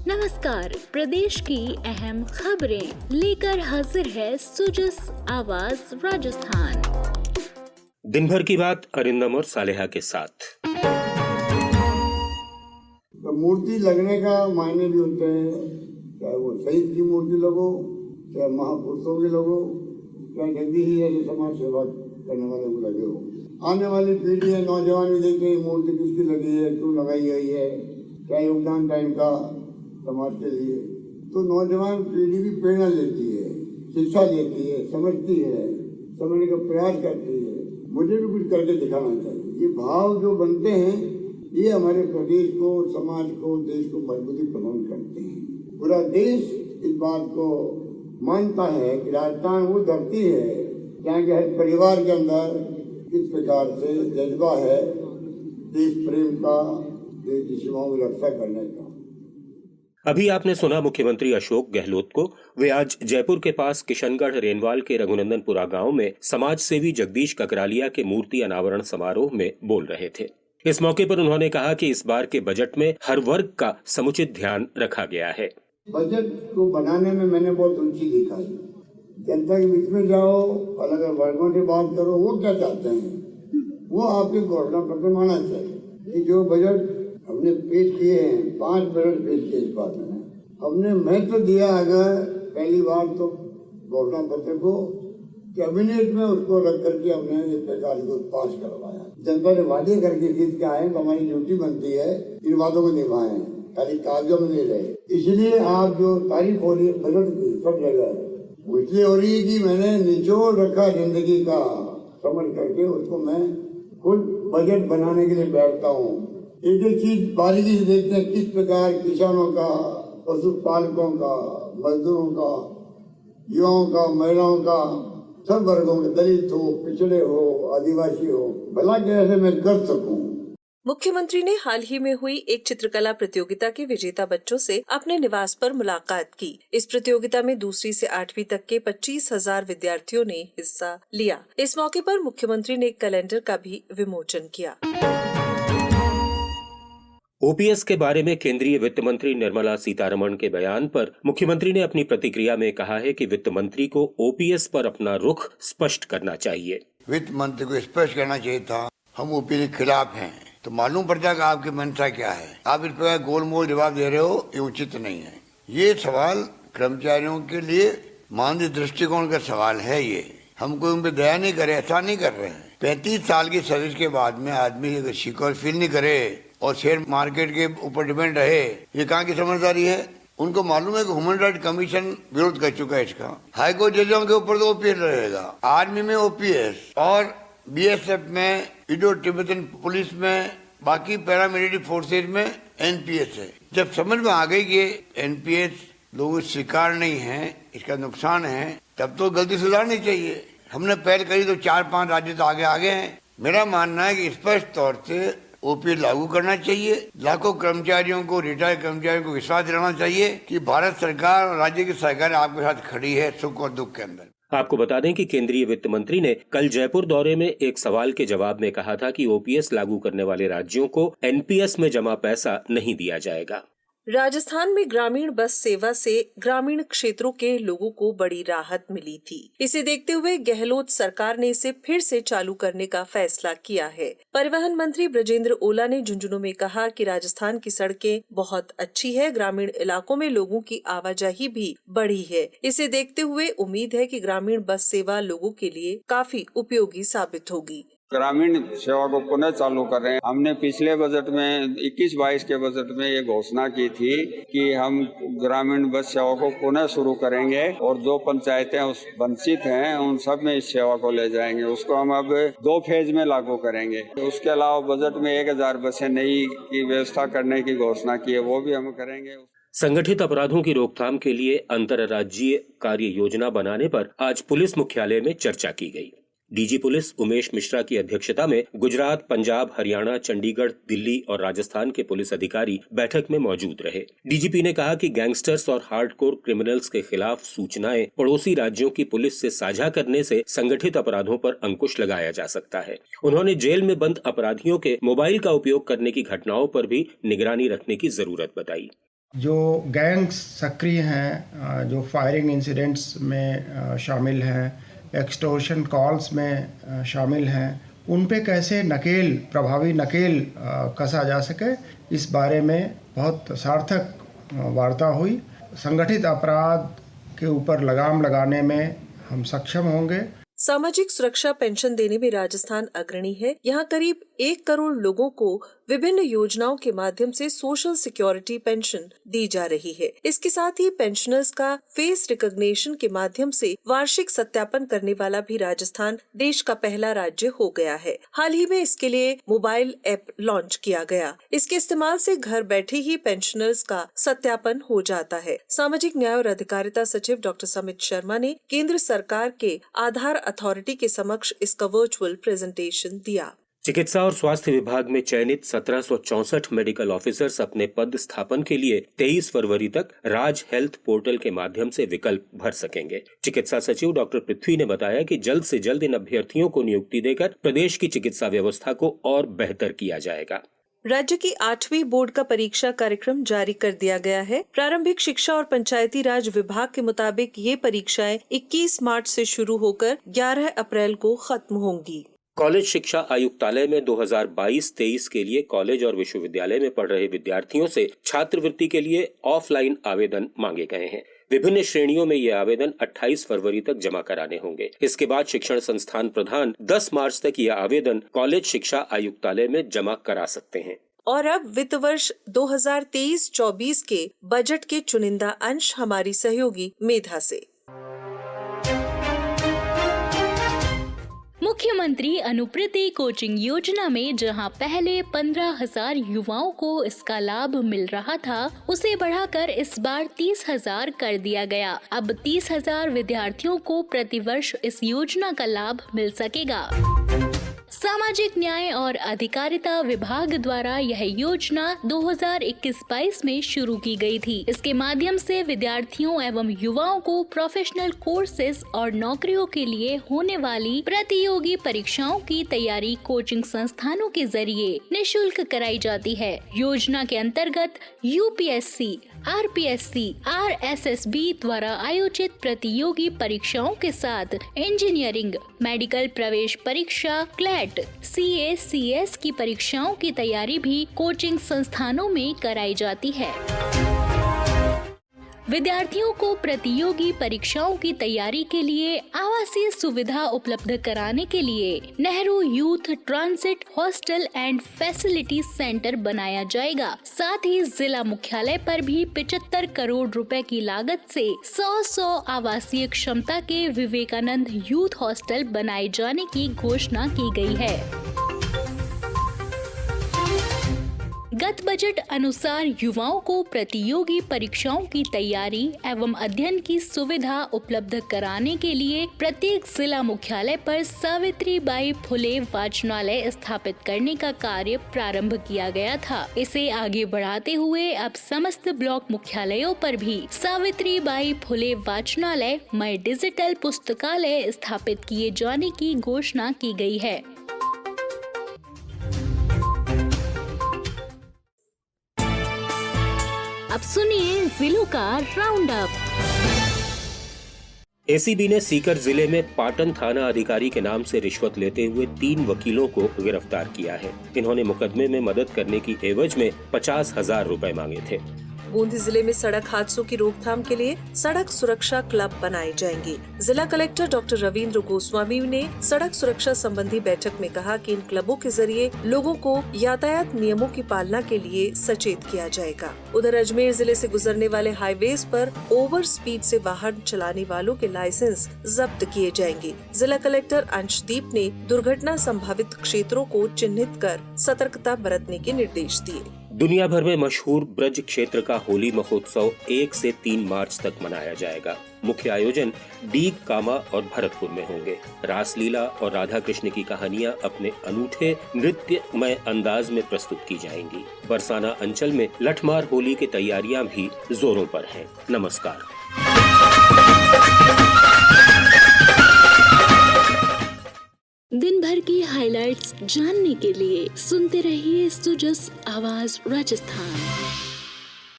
नमस्कार, प्रदेश की अहम खबरें लेकर हाजिर है सुजस आवाज राजस्थान। दिन भर की बात अरिंदम और सालेहा के साथ। तो मूर्ति लगने का मायने भी होते हैं, चाहे वो शहीद की मूर्ति लगो, चाहे महापुरुषों की लगो, चाहे जल्दी ही ऐसे समाज सेवा करने वाले को लगे हो। आने वाली पीढ़ी है, नौजवान भी देखे मूर्ति किसकी लगी है, क्यों लगाई गई है, क्या योगदान टाइम का समाज के लिए। तो नौजवान पीढ़ी भी प्रेरणा लेती है, शिक्षा लेती है, समझती है, समझने का प्रयास करती है, मुझे भी कुछ करके दिखाना चाहिए। ये भाव जो बनते हैं ये हमारे प्रदेश को, समाज को, देश को मजबूती प्रदान करते हैं। पूरा देश इस बात को मानता है कि राजस्थान वो धरती है जहाँ के हर परिवार के अंदर इस प्रकार से जज्बा है देश प्रेम का, देश की सीमाओं की रक्षा करने का। अभी आपने सुना मुख्यमंत्री अशोक गहलोत को। वे आज जयपुर के पास किशनगढ़ रेनवाल के रघुनंदनपुरा गांव में समाज सेवी जगदीश ककरालिया के मूर्ति अनावरण समारोह में बोल रहे थे। इस मौके पर उन्होंने कहा कि इस बार के बजट में हर वर्ग का समुचित ध्यान रखा गया है। बजट को बनाने में मैंने बहुत रुचि दिखाई। जनता के बीच में जाओ, अलग अलग वर्गों से बात करो, वो क्या चाहते हैं वो आपके घोषणा पत्र माना चाहिए। कि जो बजट हमने पेश किए हैं, 5 बजट पेश किए इस बात में, हमने महत्व दिया अगर पहली बार तो घोषणा पत्र को कैबिनेट में उसको रख करके हमने एक प्रकार को पास करवाया। जनता ने वादे करके जीत के आए तो हमारी ड्यूटी बनती है इन वादों को निभाएं, खाली कागजों में नहीं रहे। इसलिए आप जो तारीफ हो रही है बजट की सब जगह, वो इसलिए हो रही है कि मैंने निचोड़ रखा जिंदगी का, समझ करके उसको मैं खुद बजट बनाने के लिए बैठता हूँ। एक एक चीज बारीकी से देखते हैं, किस प्रकार किसानों का, पशुपालकों का, मजदूरों का, युवाओं का, महिलाओं का, सब वर्गों के, दलित हो, पिछड़े हो, आदिवासी हो, भला कैसे मैं कर सकूं। मुख्यमंत्री ने हाल ही में हुई एक चित्रकला प्रतियोगिता के विजेता बच्चों से अपने निवास पर मुलाकात की। इस प्रतियोगिता में दूसरी से 8वीं तक के 25,000 विद्यार्थियों ने हिस्सा लिया। इस मौके पर मुख्यमंत्री ने एक कैलेंडर का भी विमोचन किया। ओपीएस के बारे में केंद्रीय वित्त मंत्री निर्मला सीतारमण के बयान पर मुख्यमंत्री ने अपनी प्रतिक्रिया में कहा है कि वित्त मंत्री को ओपीएस पर अपना रुख स्पष्ट करना चाहिए। वित्त मंत्री को स्पष्ट करना चाहिए था हम ओपीएस के खिलाफ हैं, तो मालूम पड़ जाएगा आपकी मंशा क्या है। आप इस पर गोलमोल जवाब दे रहे हो, ये उचित नहीं है। ये सवाल कर्मचारियों के लिए मानवीय दृष्टिकोण का सवाल है। ये हम कोई उन पर दया नहीं करे, ऐसा नहीं कर रहे हैं। 35 साल की सर्विस के बाद में आदमी अगर सिक्योर फील नहीं करे और शेयर मार्केट के ऊपर डिपेंड रहे, ये कहाँ की समझदारी है। उनको मालूम है कि ह्यूमन राइट कमीशन विरोध कर चुका है इसका। हाई कोर्ट जजों के ऊपर तो ओपीएस रहेगा, आर्मी में ओपीएस और बीएसएफ में, इंडो तिब्बतन पुलिस में, बाकी पैरामिलिट्री फोर्सेज में एनपीएस है। जब समझ में आ गई कि एनपीएस लोग स्वीकार नहीं है, इसका नुकसान है, तब तो गलती सुधारनी चाहिए। हमने पहल करी तो 4-5 राज्य तो आगे हैं। मेरा मानना है कि स्पष्ट तौर से ओपीएस लागू करना चाहिए। लाखों कर्मचारियों को, रिटायर्ड कर्मचारियों को विश्वास दिलाना चाहिए कि भारत सरकार और राज्य की सरकार आपके साथ खड़ी है सुख और दुख के अंदर। आपको बता दें कि केंद्रीय वित्त मंत्री ने कल जयपुर दौरे में एक सवाल के जवाब में कहा था कि ओपीएस लागू करने वाले राज्यों को एनपीएस में जमा पैसा नहीं दिया जाएगा। राजस्थान में ग्रामीण बस सेवा से ग्रामीण क्षेत्रों के लोगों को बड़ी राहत मिली थी। इसे देखते हुए गहलोत सरकार ने इसे फिर से चालू करने का फैसला किया है। परिवहन मंत्री ब्रजेंद्र ओला ने झुंझुनू में कहा कि राजस्थान की सड़कें बहुत अच्छी है, ग्रामीण इलाकों में लोगों की आवाजाही भी बढ़ी है। इसे देखते हुए उम्मीद है कि ग्रामीण बस सेवा लोगों के लिए काफी उपयोगी साबित होगी। ग्रामीण सेवा को पुनः चालू कर रहे हैं। हमने पिछले बजट में 21-22 के बजट में ये घोषणा की थी कि हम ग्रामीण बस सेवा को पुनः शुरू करेंगे और जो पंचायतें उस वंचित हैं उन सब में इस सेवा को ले जाएंगे। उसको हम अब 2 फेज में लागू करेंगे। उसके अलावा बजट में 1000 बसें नई की व्यवस्था करने की घोषणा की है, वो भी हम करेंगे। संगठित अपराधों की रोकथाम के लिए अंतर्राज्यीय कार्य योजना बनाने पर आज पुलिस मुख्यालय में चर्चा की गई। डीजी पुलिस उमेश मिश्रा की अध्यक्षता में गुजरात, पंजाब, हरियाणा, चंडीगढ़, दिल्ली और राजस्थान के पुलिस अधिकारी बैठक में मौजूद रहे। डीजीपी ने कहा कि गैंगस्टर्स और हार्डकोर क्रिमिनल्स के खिलाफ सूचनाएं पड़ोसी राज्यों की पुलिस से साझा करने से संगठित अपराधों पर अंकुश लगाया जा सकता है। उन्होंने जेल में बंद अपराधियों के मोबाइल का उपयोग करने की घटनाओं पर भी निगरानी रखने की जरूरत बताई। जो गैंग्स सक्रिय हैं, जो फायरिंग इंसिडेंट्स में शामिल हैं, एक्सटॉर्शन कॉल्स में शामिल हैं, उन पे कैसे प्रभावी नकेल कसा जा सके, इस बारे में बहुत सार्थक वार्ता हुई। संगठित अपराध के ऊपर लगाम लगाने में हम सक्षम होंगे। सामाजिक सुरक्षा पेंशन देने में राजस्थान अग्रणी है। यहाँ करीब 1 करोड़ लोगों को विभिन्न योजनाओं के माध्यम से सोशल सिक्योरिटी पेंशन दी जा रही है। इसके साथ ही पेंशनर्स का फेस रिकॉग्निशन के माध्यम से वार्षिक सत्यापन करने वाला भी राजस्थान देश का पहला राज्य हो गया है। हाल ही में इसके लिए मोबाइल ऐप लॉन्च किया गया। इसके इस्तेमाल से घर बैठे ही पेंशनर्स का सत्यापन हो जाता है। सामाजिक न्याय और अधिकारिता सचिव डॉक्टर समित शर्मा ने केंद्र सरकार के आधार अथॉरिटी के समक्ष इसका वर्चुअल प्रेजेंटेशन दिया। चिकित्सा और स्वास्थ्य विभाग में चयनित 1764 मेडिकल ऑफिसर्स अपने पद स्थापन के लिए 23 फरवरी तक राज हेल्थ पोर्टल के माध्यम से विकल्प भर सकेंगे। चिकित्सा सचिव डॉक्टर पृथ्वी ने बताया कि जल्द से जल्द इन अभ्यर्थियों को नियुक्ति देकर प्रदेश की चिकित्सा व्यवस्था को और बेहतर किया जाएगा। राज्य की 8वीं बोर्ड का परीक्षा कार्यक्रम जारी कर दिया गया है। प्रारंभिक शिक्षा और पंचायती राज विभाग के मुताबिक ये परीक्षाएं 21 मार्च से शुरू होकर 11 अप्रैल को खत्म होंगी। कॉलेज शिक्षा आयुक्तालय में 2022-23 के लिए कॉलेज और विश्वविद्यालय में पढ़ रहे विद्यार्थियों से छात्रवृत्ति के लिए ऑफलाइन आवेदन मांगे गए हैं। विभिन्न श्रेणियों में ये आवेदन 28 फरवरी तक जमा कराने होंगे। इसके बाद शिक्षण संस्थान प्रधान 10 मार्च तक यह आवेदन कॉलेज शिक्षा आयुक्तालय में जमा करा सकते हैं। और अब वित्त वर्ष 2023-24 के बजट के चुनिंदा अंश हमारी सहयोगी मेधा से। मुख्यमंत्री अनुवृत्ति कोचिंग योजना में जहां पहले 15,000 युवाओं को इसका लाभ मिल रहा था, उसे बढ़ाकर इस बार 30,000 कर दिया गया। अब 30,000 विद्यार्थियों को प्रतिवर्ष इस योजना का लाभ मिल सकेगा। सामाजिक न्याय और अधिकारिता विभाग द्वारा यह योजना 2021-22 में शुरू की गई थी। इसके माध्यम से विद्यार्थियों एवं युवाओं को प्रोफेशनल कोर्सेज और नौकरियों के लिए होने वाली प्रतियोगी परीक्षाओं की तैयारी कोचिंग संस्थानों के जरिए निःशुल्क कराई जाती है। योजना के अंतर्गत यूपीएससी, आरपीएससी, आरएसएसबी द्वारा आयोजित प्रतियोगी परीक्षाओं के साथ इंजीनियरिंग, मेडिकल प्रवेश परीक्षा, क्लैट, सीए, सीएस की परीक्षाओं की तैयारी भी कोचिंग संस्थानों में कराई जाती है। विद्यार्थियों को प्रतियोगी परीक्षाओं की तैयारी के लिए आवासीय सुविधा उपलब्ध कराने के लिए Nehru youth transit hostel and facility centre बनाया जाएगा। साथ ही जिला मुख्यालय पर भी 75 करोड़ रुपए की लागत से 100 आवासीय क्षमता के विवेकानंद यूथ हॉस्टल बनाए जाने की घोषणा की गई है। गत बजट अनुसार युवाओं को प्रतियोगी परीक्षाओं की तैयारी एवं अध्ययन की सुविधा उपलब्ध कराने के लिए प्रत्येक जिला मुख्यालय पर सावित्रीबाई फुले वाचनालय स्थापित करने का कार्य प्रारंभ किया गया था। इसे आगे बढ़ाते हुए अब समस्त ब्लॉक मुख्यालयों पर भी सावित्रीबाई फुले वाचनालय मय डिजिटल पुस्तकालय स्थापित किए जाने की घोषणा की गई है। अब सुनिए जिलों का राउंड अप। एसीबी ने सीकर जिले में पाटन थाना अधिकारी के नाम से रिश्वत लेते हुए 3 वकीलों को गिरफ्तार किया है। इन्होंने मुकदमे में मदद करने की एवज में 50,000 रुपए मांगे थे। बूंदी जिले में सड़क हादसों की रोकथाम के लिए सड़क सुरक्षा क्लब बनाए जाएंगे। जिला कलेक्टर डॉक्टर रविंद्र गोस्वामी ने सड़क सुरक्षा संबंधी बैठक में कहा कि इन क्लबों के जरिए लोगों को यातायात नियमों की पालना के लिए सचेत किया जाएगा। उधर अजमेर जिले से गुजरने वाले हाईवेज पर ओवर स्पीड से वाहन चलाने वालों के लाइसेंस जब्त किए जाएंगे। जिला कलेक्टर अंशदीप ने दुर्घटना संभावित क्षेत्रों को चिन्हित कर सतर्कता बरतने के निर्देश दिए। दुनिया भर में मशहूर ब्रज क्षेत्र का होली महोत्सव 1 से 3 मार्च तक मनाया जाएगा। मुख्य आयोजन डीग, कामा और भरतपुर में होंगे। रासलीला और राधा कृष्ण की कहानियां अपने अनूठे नृत्यमय अंदाज में प्रस्तुत की जाएंगी। बरसाना अंचल में लठमार होली की तैयारियां भी जोरों पर हैं। नमस्कार। दिन भर की हाइलाइट्स जानने के लिए सुनते रहिए सुजस आवाज राजस्थान।